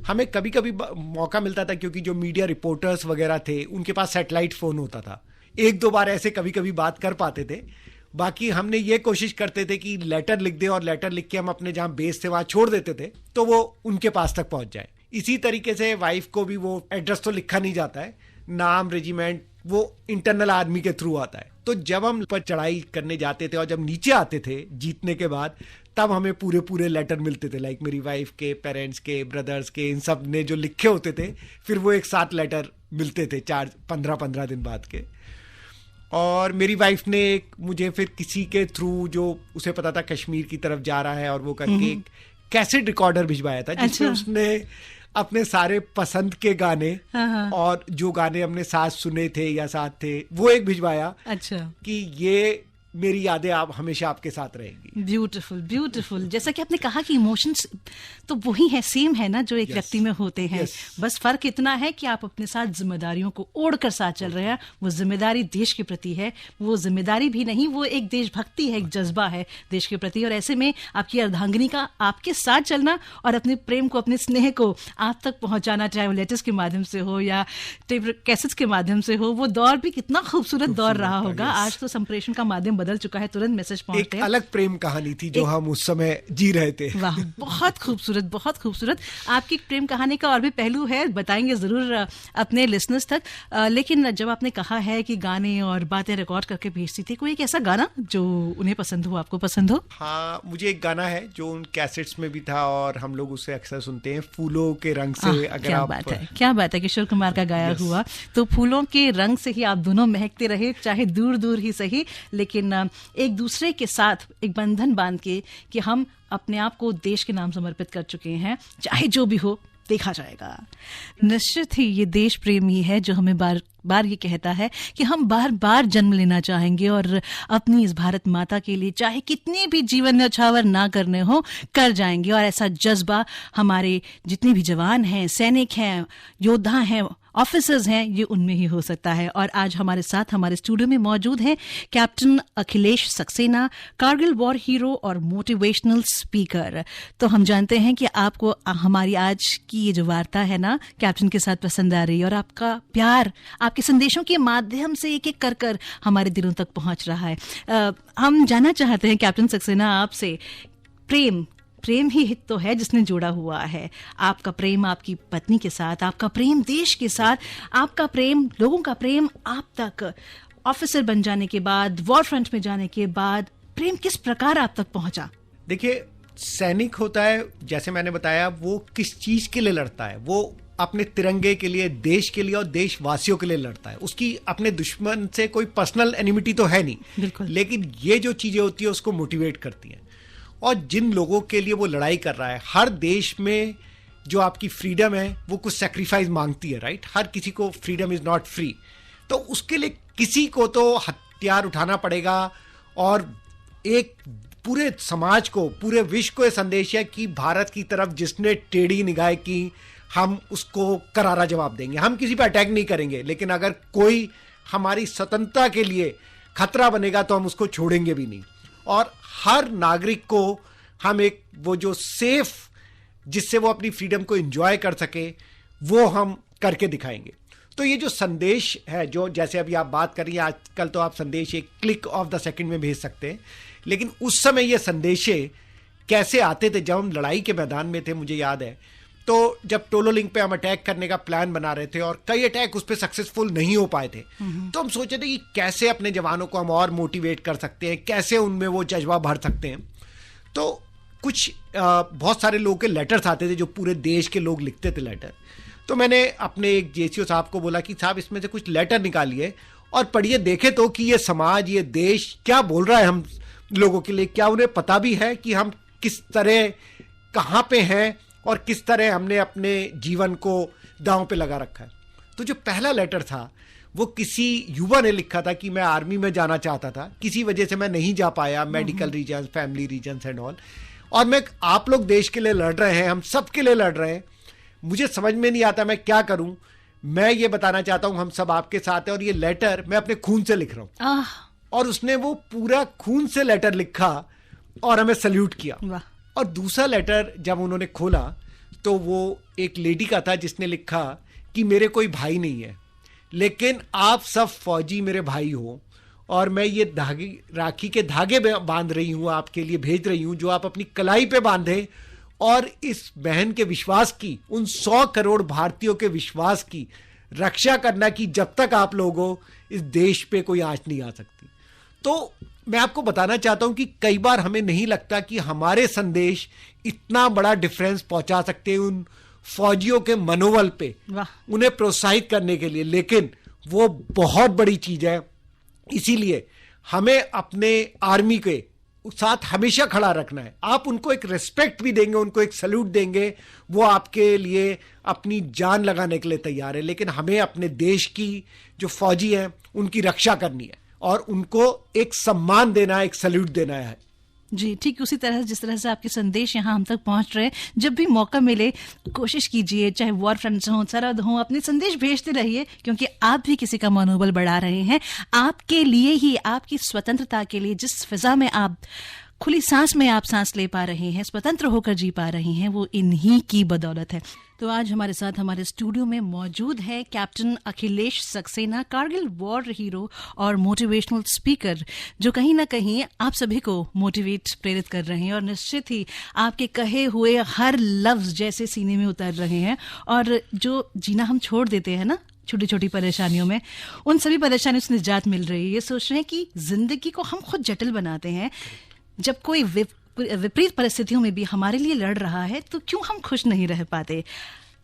हमें कभी कभी मौका मिलता था, क्योंकि जो मीडिया रिपोर्टर्स वगैरह थे उनके पास सैटेलाइट फोन होता था, 1-2 बार ऐसे कभी कभी बात कर पाते थे। बाकी हमने ये कोशिश करते थे कि लेटर लिख दे और लेटर लिख के हम अपने जहां बेस थे वहां छोड़ देते थे तो वो उनके पास तक पहुंच जाए। इसी तरीके से वाइफ को भी वो एड्रेस तो लिखा नहीं जाता है, नाम, रेजिमेंट, वो इंटरनल आर्मी के थ्रू आता है। तो जब हम ऊपर चढ़ाई करने जाते थे और जब नीचे आते थे जीतने के बाद, तब हमें पूरे लेटर मिलते थे, लाइक मेरी वाइफ के पेरेंट्स के, ब्रदर्स के, इन सब ने जो लिखे होते थे, फिर वो एक साथ लेटर मिलते थे 15-15 दिन बाद के। और मेरी वाइफ ने मुझे फिर किसी के थ्रू, जो उसे पता था कश्मीर की तरफ जा रहा है, और वो करके एक कैसेट रिकॉर्डर भिजवाया था जिसमें उसने अपने सारे पसंद के गाने और जो गाने हमने साथ सुने थे या साथ थे वो एक भिजवाया। अच्छा, कि ये मेरी यादें आप हमेशा आपके साथ रहेंगी। Beautiful beautiful. जैसा कि आपने कहा कि इमोशंस तो वही है, सेम है ना जो एक व्यक्ति में होते हैं। बस फर्क इतना है कि आप अपने साथ जिम्मेदारियों को ओढ़ कर साथ चल रहे हैं। वो जिम्मेदारी देश के प्रति है, वो जिम्मेदारी भी नहीं, वो एक देशभक्ति है, एक जज्बा है देश के प्रति। और ऐसे में आपकी अर्धांगिनी का आपके साथ चलना और अपने प्रेम को, अपने स्नेह को आप तक पहुंचाना, चाहे वो लेटर्स के माध्यम से हो या टेप कैसेट्स के माध्यम से हो, वो दौर भी कितना खूबसूरत दौर रहा होगा। आज तो संप्रेषण का माध्यम बदल चुका है, तुरंत मैसेज पहुंचते हैं। एक अलग प्रेम कहानी थी जो हम उस समय जी रहे थे। वाह, बहुत खूबसूरत, बहुत खूबसूरत। आपकी प्रेम कहानी का और भी पहलू है, बताएंगे जरूर अपने लिसनर्स तक। लेकिन जब आपने कहा है कि गाने और बातें रिकॉर्ड करके भेजती थी, कोई एक ऐसा गाना जो उन्हें पसंद हो, आपको पसंद हो? हाँ, मुझे एक गाना है जो उन कैसेट्स में भी था और हम लोग उसे अक्सर सुनते हैं, फूलों के रंग से। अगर क्या बात है, क्या बात है, किशोर कुमार का गाया हुआ। तो फूलों के रंग से ही आप दोनों महकते रहे, चाहे दूर दूर ही सही, लेकिन एक दूसरे के साथ एक बंधन बांध के कि हम अपने आप को देश के नाम समर्पित कर चुके हैं, चाहे जो भी हो देखा जाएगा। निश्चित ही ये देश प्रेमी है जो हमें बार बार ये कहता है कि हम बार बार जन्म लेना चाहेंगे और अपनी इस भारत माता के लिए चाहे कितने भी जीवन न्यौछावर ना करने हो, कर जाएंगे। और ऐसा जज्बा हमारे जितने भी जवान हैं, सैनिक हैं, योद्धा हैं, ऑफिसर्स हैं, ये उनमें ही हो सकता है। और आज हमारे साथ हमारे स्टूडियो में मौजूद हैं captain Akhilesh Saxena, Kargil war hero और मोटिवेशनल स्पीकर। तो हम जानते हैं कि आपको हमारी आज की ये जो वार्ता है ना कैप्टन के साथ पसंद आ रही है और आपका प्यार आपके संदेशों के माध्यम से एक एक कर कर हमारे दिलों तक पहुंच रहा है। हम जानना चाहते हैं कैप्टन सक्सेना आपसे, प्रेम ही तो है जिसने जोड़ा हुआ है। आपका प्रेम आपकी पत्नी के साथ, आपका प्रेम देश के साथ, आपका प्रेम, लोगों का प्रेम आप तक ऑफिसर बन जाने के बाद, वॉर फ्रंट में जाने के बाद, प्रेम किस प्रकार आप तक पहुंचा? देखिए, सैनिक होता है, जैसे मैंने बताया, वो किस चीज के लिए लड़ता है, वो अपने तिरंगे के लिए, देश के लिए और देशवासियों के लिए लड़ता है। उसकी अपने दुश्मन से कोई पर्सनल एनिमिटी तो है नहीं, लेकिन ये जो चीजें होती है उसको मोटिवेट करती हैं। और जिन लोगों के लिए वो लड़ाई कर रहा है, हर देश में जो आपकी फ्रीडम है वो कुछ सेक्रीफाइस मांगती है, राइट? हर किसी को फ्रीडम इज नॉट फ्री, तो उसके लिए किसी को तो हथियार उठाना पड़ेगा। और एक पूरे समाज को, पूरे विश्व को ये संदेश है कि भारत की तरफ जिसने टेढ़ी निगाह की, हम उसको करारा जवाब देंगे। हम किसी पर अटैक नहीं करेंगे, लेकिन अगर कोई हमारी स्वतंत्रता के लिए खतरा बनेगा तो हम उसको छोड़ेंगे भी नहीं। और हर नागरिक को हम एक वो जो सेफ, जिससे वो अपनी फ्रीडम को एंजॉय कर सके, वो हम करके दिखाएंगे। तो ये जो संदेश है, जो जैसे अभी आप बात कर रही हैं, आजकल तो आप संदेश एक क्लिक ऑफ द सेकंड में भेज सकते हैं, लेकिन उस समय ये संदेशे कैसे आते थे जब हम लड़ाई के मैदान में थे। मुझे याद है, तो जब टोलोलिंग पे हम अटैक करने का प्लान बना रहे थे और कई अटैक उस पर सक्सेसफुल नहीं हो पाए थे, तो हम सोचे थे कि कैसे अपने जवानों को हम और मोटिवेट कर सकते हैं, कैसे उनमें वो जज्बा भर सकते हैं। तो कुछ बहुत सारे लोगों के लेटर्स आते थे, जो पूरे देश के लोग लिखते थे लेटर। तो मैंने अपने एक जेसीओ साहब को बोला कि साहब, इसमें से कुछ लेटर निकालिए और पढ़िए, देखे तो कि ये समाज, ये देश क्या बोल रहा है हम लोगों के लिए, क्या उन्हें पता भी है कि हम किस तरह कहाँ पे हैं और किस तरह हमने अपने जीवन को दांव पे लगा रखा है। तो जो पहला लेटर था वो किसी युवा ने लिखा था कि मैं आर्मी में जाना चाहता था, किसी वजह से मैं नहीं जा पाया, medical reason, family reasons and all, और मैं, आप लोग देश के लिए लड़ रहे हैं, हम सब के लिए लड़ रहे हैं, मुझे समझ में नहीं आता मैं क्या करूं, मैं ये बताना चाहता हूं हम सब आपके साथ हैं और ये लेटर मैं अपने खून से लिख रहा हूं। और उसने वो पूरा खून से लेटर लिखा और हमें सल्यूट किया। और दूसरा लेटर जब उन्होंने खोला तो वो एक लेडी का था जिसने लिखा कि मेरे कोई भाई नहीं है, लेकिन आप सब फौजी मेरे भाई हो और मैं ये धागे, राखी के धागे बांध रही हूं, आपके लिए भेज रही हूं, जो आप अपनी कलाई पे बांधे और इस बहन के विश्वास की, उन 100 करोड़ भारतीयों के विश्वास की रक्षा करना कि जब तक आप लोगों इस देश पे कोई आंच नहीं आ सकती। तो मैं आपको बताना चाहता हूं कि कई बार हमें नहीं लगता कि हमारे संदेश इतना बड़ा डिफरेंस पहुंचा सकते हैं उन फौजियों के मनोबल पे, उन्हें प्रोत्साहित करने के लिए, लेकिन वो बहुत बड़ी चीज है इसीलिए हमें अपने आर्मी के साथ हमेशा खड़ा रखना है। आप उनको एक रिस्पेक्ट भी देंगे, उनको एक सल्यूट देंगे, वो आपके लिए अपनी जान लगाने के लिए तैयार है, लेकिन हमें अपने देश की जो फौजी हैं उनकी रक्षा करनी है और उनको एक सम्मान देना है, एक सल्यूट देना है। जी, ठीक उसी तरह जिस तरह से आपके संदेश यहाँ हम तक पहुँच रहे हैं, जब भी मौका मिले कोशिश कीजिए, चाहे वॉर फ्रंट्स हों, सरहद हों, अपने संदेश भेजते रहिए, क्योंकि आप भी किसी का मनोबल बढ़ा रहे हैं। आपके लिए ही, आपकी स्वतंत्रता के लिए, जिस फिजा में आप खुली सांस में आप सांस ले पा रहे हैं, स्वतंत्र होकर जी पा रहे हैं, वो इन्हीं की बदौलत है। तो आज हमारे साथ हमारे स्टूडियो में मौजूद है captain Akhilesh Saxena, Kargil war hero और मोटिवेशनल स्पीकर, जो कहीं ना कहीं आप सभी को मोटिवेट, प्रेरित कर रहे हैं और निश्चित ही आपके कहे हुए हर लफ्ज जैसे सीने में उतर रहे हैं। और जो जीना हम छोड़ देते हैं ना छोटी छोटी परेशानियों में, उन सभी परेशानियों से निजात मिल रही है। ये सोच रहे हैं कि जिंदगी को हम खुद जटिल बनाते हैं। जब कोई विपरीत परिस्थितियों में भी हमारे लिए लड़ रहा है तो क्यों हम खुश नहीं रह पाते।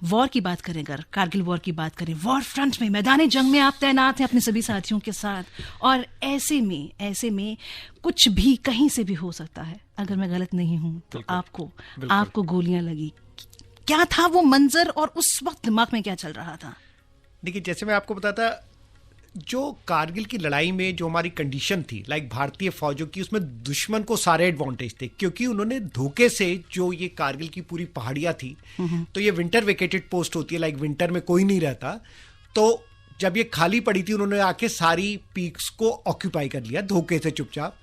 वॉर की बात करें, अगर कारगिल वॉर की बात करें, वॉर फ्रंट में, मैदान जंग में आप तैनात हैं अपने सभी साथियों के साथ, और ऐसे में कुछ भी कहीं से भी हो सकता है। अगर मैं गलत नहीं हूं तो आपको गोलियां लगी, क्या था वो मंजर और उस वक्त दिमाग में क्या चल रहा था? देखिए, जैसे मैं आपको बताता, जो कारगिल की लड़ाई में जो हमारी कंडीशन थी, लाइक भारतीय फौजों की, उसमें दुश्मन को सारे एडवांटेज थे, क्योंकि उन्होंने धोखे से, जो ये कारगिल की पूरी पहाड़ियां थी, तो ये विंटर वेकेटेड पोस्ट होती है, लाइक विंटर में कोई नहीं रहता, तो जब ये खाली पड़ी थी उन्होंने आके सारी पीक्स को ऑक्यूपाई कर लिया धोखे से, चुपचाप।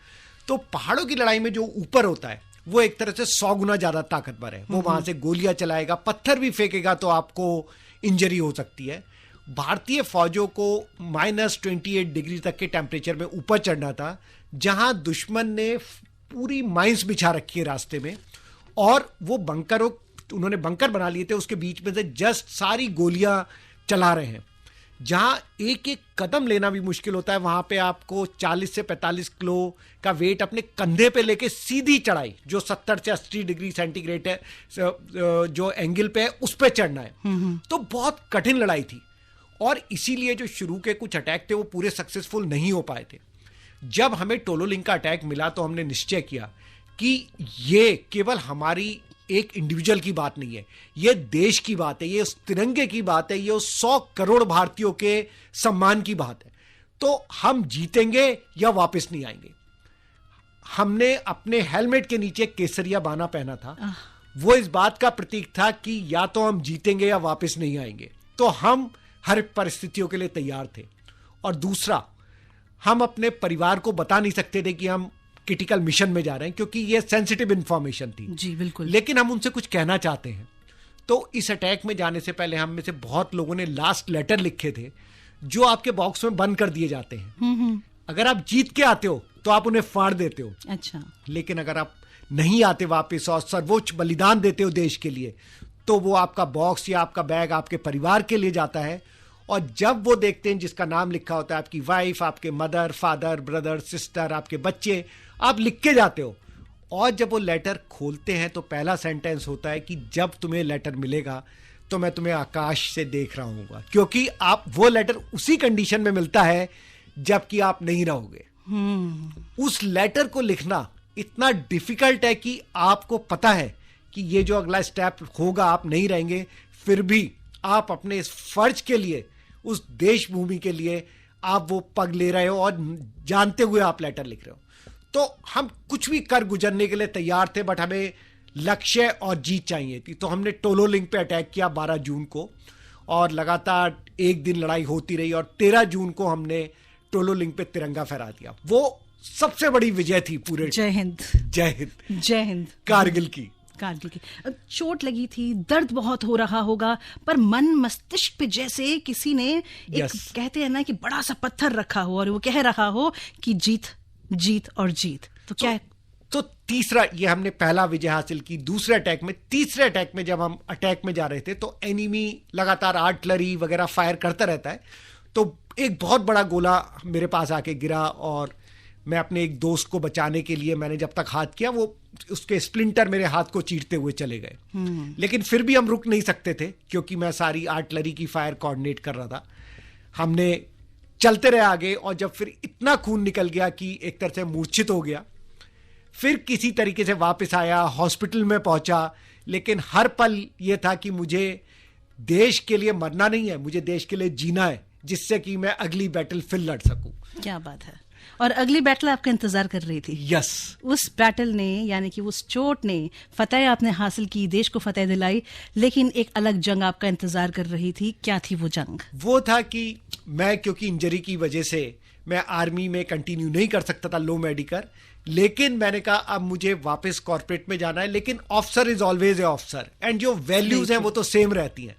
तो पहाड़ों की लड़ाई में जो ऊपर होता है वो एक तरह से 100 गुना ज्यादा ताकतवर है। वो वहां से गोलियां चलाएगा, पत्थर भी फेंकेगा तो आपको इंजरी हो सकती है। भारतीय फौजों को -28 डिग्री तक के टेम्परेचर में ऊपर चढ़ना था, जहां दुश्मन ने पूरी माइंस बिछा रखी है रास्ते में, और वो उन्होंने बंकर बना लिए थे, उसके बीच में से जस्ट सारी गोलियां चला रहे हैं। जहां एक एक कदम लेना भी मुश्किल होता है, वहां पे आपको 40 से 45 किलो का वेट अपने कंधे पे लेके सीधी चढ़ाई, जो 70 से 80 डिग्री सेंटीग्रेड है, जो एंगल पे है, उस पे चढ़ना है। तो बहुत कठिन लड़ाई थी, और इसीलिए जो शुरू के कुछ अटैक थे वो पूरे सक्सेसफुल नहीं हो पाए थे। जब हमें टोलोलिंग का अटैक मिला तो हमने निश्चय किया कि ये केवल हमारी एक इंडिविजुअल की बात नहीं है, ये देश की बात है, ये उस तिरंगे की बात है, ये उस 100 करोड़ भारतीयों के सम्मान की बात है। तो हम जीतेंगे या वापस नहीं आएंगे। हमने अपने हेलमेट के नीचे केसरिया बाना पहना था, वो इस बात का प्रतीक था कि या तो हम जीतेंगे या वापस नहीं आएंगे। तो हम हर परिस्थितियों के लिए तैयार थे। और दूसरा, हम अपने परिवार को बता नहीं सकते थे कि हम क्रिटिकल मिशन में जा रहे हैं, क्योंकि ये सेंसिटिव इंफॉर्मेशन थी। जी बिल्कुल। लेकिन हम उनसे कुछ कहना चाहते हैं। तो इस अटैक में जाने से पहले हम में से बहुत लोगों ने लास्ट लेटर लिखे थे, जो आपके बॉक्स में बंद कर दिए जाते हैं। अगर आप जीत के आते हो तो आप उन्हें फाड़ देते हो। अच्छा। लेकिन अगर आप नहीं आते वापस और सर्वोच्च बलिदान देते हो देश के लिए, तो वो आपका बॉक्स या आपका बैग आपके परिवार के लिए जाता है। और जब वो देखते हैं जिसका नाम लिखा होता है, आपकी वाइफ, आपके मदर, फादर, ब्रदर, सिस्टर, आपके बच्चे, आप लिख के जाते हो। और जब वो लेटर खोलते हैं तो पहला सेंटेंस होता है कि जब तुम्हें लेटर मिलेगा तो मैं तुम्हें आकाश से देख रहा हूँगा, क्योंकि आप वो लेटर उसी कंडीशन में मिलता है जबकि आप नहीं रहोगे। उस लेटर को लिखना इतना डिफिकल्ट है कि आपको पता है कि ये जो अगला स्टेप होगा, आप नहीं रहेंगे, फिर भी आप अपने इस फर्ज के लिए, उस देश भूमि के लिए आप वो पग ले रहे हो और जानते हुए आप लेटर लिख रहे हो। तो हम कुछ भी कर गुजरने के लिए तैयार थे, बट हमें लक्ष्य और जीत चाहिए थी। तो हमने टोलोलिंग पे अटैक किया 12 जून को, और लगातार एक दिन लड़ाई होती रही, और 13 जून को हमने टोलोलिंग पे तिरंगा फहरा दिया। वो सबसे बड़ी विजय थी पूरे। जय हिंद। जय हिंद। जय हिंद। कारगिल की चोट लगी थी, दर्द बहुत हो रहा होगा, पर मन मस्तिष्क पे जैसे किसी ने एक कहते हैं ना कि बड़ा सा पत्थर रखा हो और वो कह रहा हो कि जीत, जीत और जीत। तो क्या है? तो तीसरा, ये हमने पहला विजय हासिल की। दूसरे अटैक में, तीसरे अटैक में जब हम अटैक में जा रहे थे तो एनिमी लगातार आर्टिलरी वगैरह फायर करता रहता है। तो एक बहुत बड़ा गोला मेरे पास आके गिरा, और मैं अपने एक दोस्त को बचाने के लिए मैंने जब तक हाथ किया, वो उसके स्प्लिंटर मेरे हाथ को चीरते हुए चले गए। लेकिन फिर भी हम रुक नहीं सकते थे, क्योंकि मैं सारी आर्टिलरी की फायर कोऑर्डिनेट कर रहा था। हमने चलते रहे आगे, और जब फिर इतना खून निकल गया कि एक तरह से मूर्छित हो गया, फिर किसी तरीके से वापस आया, हॉस्पिटल में पहुंचा, लेकिन हर पल ये था कि मुझे देश के लिए मरना नहीं है, मुझे देश के लिए जीना है, जिससे कि मैं अगली बैटल फिर लड़ सकूं। क्या बात है। और अगली बैटल आपका इंतजार कर रही थी। यस। उस बैटल ने, यानी कि उस चोट ने, फतेह आपने हासिल की, देश को फतेह दिलाई, लेकिन एक अलग जंग आपका इंतजार कर रही थी। क्या थी वो जंग? वो था कि मैं, क्योंकि इंजरी की वजह से मैं आर्मी में कंटिन्यू नहीं कर सकता था, लो मेडिकल, लेकिन मैंने कहा अब मुझे वापस कॉर्पोरेट में जाना है, लेकिन officer is always a officer, and जो वैल्यूज हैं वो तो सेम रहती हैं।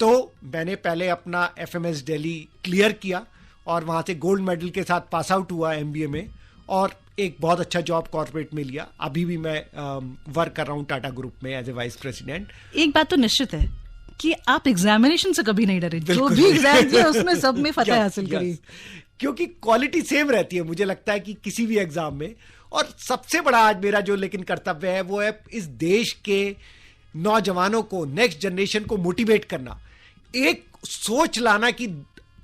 तो मैंने पहले अपना FMS दिल्ली क्लियर किया और वहां से गोल्ड मेडल के साथ पास आउट हुआ MBA में, और एक बहुत अच्छा जॉब कॉर्पोरेट में लिया। अभी भी मैं वर्क कर रहा हूँ टाटा ग्रुप में एज ए वाइस प्रेसिडेंट। एक बात तो निश्चित है कि आप एग्जामिनेशन से कभी नहीं डरे, जो भी एग्जाम दिया उसमें सब में फतेह हासिल करी, क्योंकि क्वालिटी सेम रहती है मुझे लगता है कि किसी भी एग्जाम में। और सबसे बड़ा आज मेरा जो लेकिन कर्तव्य है वो है इस देश के नौजवानों को, नेक्स्ट जनरेशन को मोटिवेट करना, एक सोच लाना कि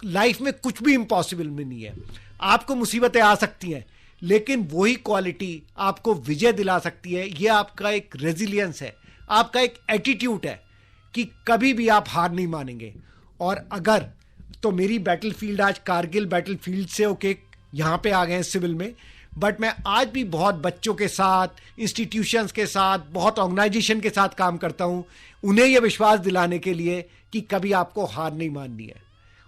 लाइफ में कुछ भी इम्पॉसिबल में नहीं है। आपको मुसीबतें आ सकती हैं, लेकिन वही क्वालिटी आपको विजय दिला सकती है। ये आपका एक रेजिलियंस है, आपका एक एटीट्यूड है कि कभी भी आप हार नहीं मानेंगे। और अगर तो मेरी बैटलफील्ड आज कारगिल बैटलफील्ड से होके यहाँ पे आ गए हैं सिविल में, बट मैं आज भी बहुत बच्चों के साथ, इंस्टीट्यूशंस के साथ, बहुत ऑर्गेनाइजेशन के साथ काम करता हूँ, उन्हें यह विश्वास दिलाने के लिए कि कभी आपको हार नहीं माननी है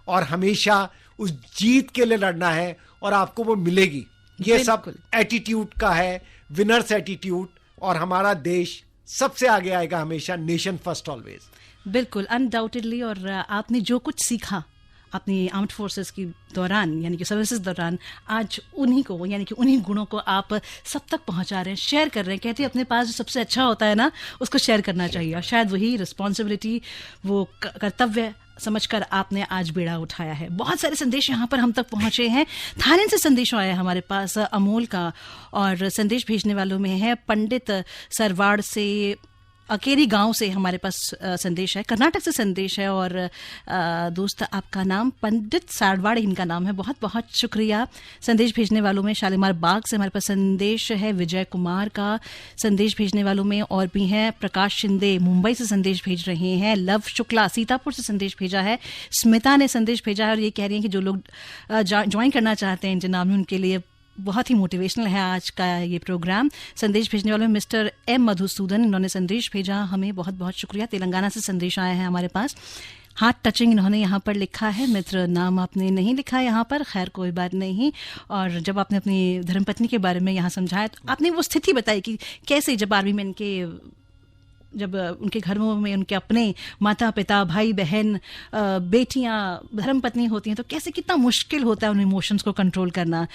और हमेशा उस जीत के लिए लड़ना है, और आपको वो मिलेगी। ये सब एटीट्यूड का है, विनर्स एटीट्यूड, और हमारा देश सबसे आगे आएगा हमेशा, नेशन फर्स्ट ऑलवेज। बिल्कुल, अनडाउटेडली। और आपने जो कुछ सीखा अपनी आर्म्ड फोर्सेस की दौरान, यानी कि सर्विसेज दौरान, आज उन्हीं को, यानी कि उन्हीं गुणों को आप सब तक पहुंचा रहे हैं, शेयर कर रहे हैं। कहते हैं अपने पास जो सबसे अच्छा होता है ना, उसको शेयर करना चाहिए, और शायद वही रिस्पॉन्सिबिलिटी, वो कर्तव्य समझकर आपने आज बेड़ा उठाया है। बहुत सारे संदेश यहाँ पर हम तक पहुंचे हैं। थाईलैंड से संदेश आया है हमारे पास अमोल का, और संदेश भेजने वालों में है पंडित सरवाड़ से, अकेरी गांव से हमारे पास संदेश है, कर्नाटक से संदेश है। और दोस्त, आपका नाम पंडित सारवाड़, इनका नाम है। बहुत बहुत शुक्रिया। संदेश भेजने वालों में शालीमार बाग से हमारे पास संदेश है, विजय कुमार का संदेश भेजने वालों में और भी हैं। प्रकाश शिंदे मुंबई से संदेश भेज रहे हैं। लव शुक्ला सीतापुर से संदेश भेजा है। स्मिता ने संदेश भेजा है और ये कह रही हैं कि जो लोग ज्वाइन करना चाहते हैं इंडियन आर्मी, उनके लिए बहुत ही मोटिवेशनल है आज का ये प्रोग्राम। संदेश भेजने वाले मिस्टर M मधुसूदन, इन्होंने संदेश भेजा हमें, बहुत बहुत शुक्रिया। तेलंगाना से संदेश आया है हमारे पास, हार्ट टचिंग इन्होंने यहाँ पर लिखा है। मित्र, नाम आपने नहीं लिखा यहाँ पर, खैर कोई बात नहीं। और जब आपने अपनी धर्मपत्नी के बारे में यहाँ समझाया, तो आपने वो स्थिति बताई कि कैसे जब आर्मी में जब उनके घरों में उनके अपने माता पिता, भाई बहन, बेटियाँ धर्मपत्नी होती हैं, तो कैसे कितना मुश्किल होता है उन इमोशंस को कंट्रोल करना।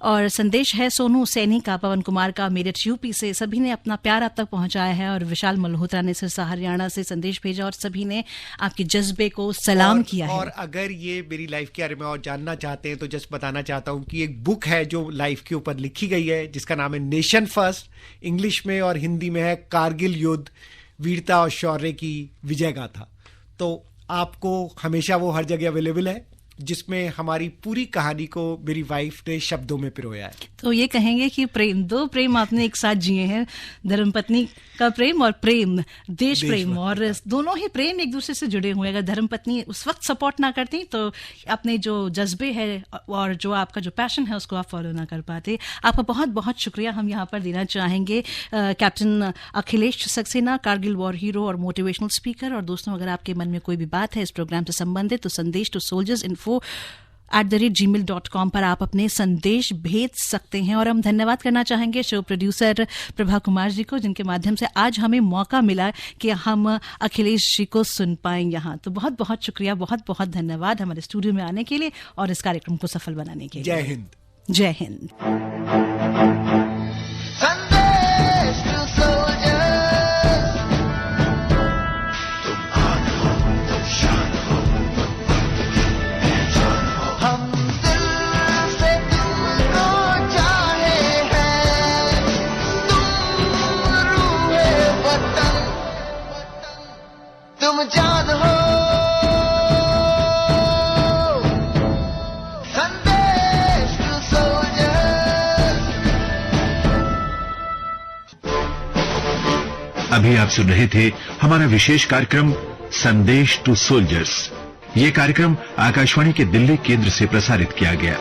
और संदेश है सोनू सैनी का, पवन कुमार का, मेरठ यूपी से। सभी ने अपना प्यार आप तक पहुंचाया है। और विशाल मल्होत्रा ने सिरसा हरियाणा से संदेश भेजा, और सभी ने आपके जज्बे को सलाम किया है। और अगर ये मेरी लाइफ के बारे में और जानना चाहते हैं तो जस्ट बताना चाहता हूँ कि एक बुक है जो लाइफ के ऊपर लिखी गई है, जिसका नाम है नेशन फर्स्ट। इंग्लिश में और हिंदी में है कारगिल युद्ध, वीरता और शौर्य की विजय गाथा। तो आपको हमेशा वो हर जगह अवेलेबल है, जिसमें हमारी पूरी कहानी को मेरी वाइफ ने शब्दों में पिरोया है। तो ये कहेंगे कि प्रेम, दो प्रेम आपने एक साथ जिए हैं, धर्मपत्नी का प्रेम और प्रेम देश प्रेम, और दोनों ही प्रेम एक दूसरे से जुड़े हुए। अगर धर्मपत्नी उस वक्त सपोर्ट ना करती तो अपने जो जज्बे है और जो आपका जो पैशन है उसको आप फॉलो ना कर पाते। आपका बहुत बहुत शुक्रिया हम यहाँ पर देना चाहेंगे captain Akhilesh Saxena, Kargil war hero और मोटिवेशनल स्पीकर। और दोस्तों, अगर आपके मन में कोई भी बात है इस प्रोग्राम से संबंधित, तो संदेश टू सोल्जर्स info@gmail.com पर आप अपने संदेश भेज सकते हैं। और हम धन्यवाद करना चाहेंगे शो प्रोड्यूसर प्रभा कुमार जी को, जिनके माध्यम से आज हमें मौका मिला कि हम अखिलेश जी को सुन पाएं यहाँ। तो बहुत बहुत शुक्रिया, बहुत बहुत धन्यवाद हमारे स्टूडियो में आने के लिए और इस कार्यक्रम को सफल बनाने के लिए। जय हिंद। जय हिंद। तुम जान हो अभी आप सुन रहे थे हमारा विशेष कार्यक्रम संदेश टू सोल्जर्स। ये कार्यक्रम आकाशवाणी के दिल्ली केंद्र से प्रसारित किया गया।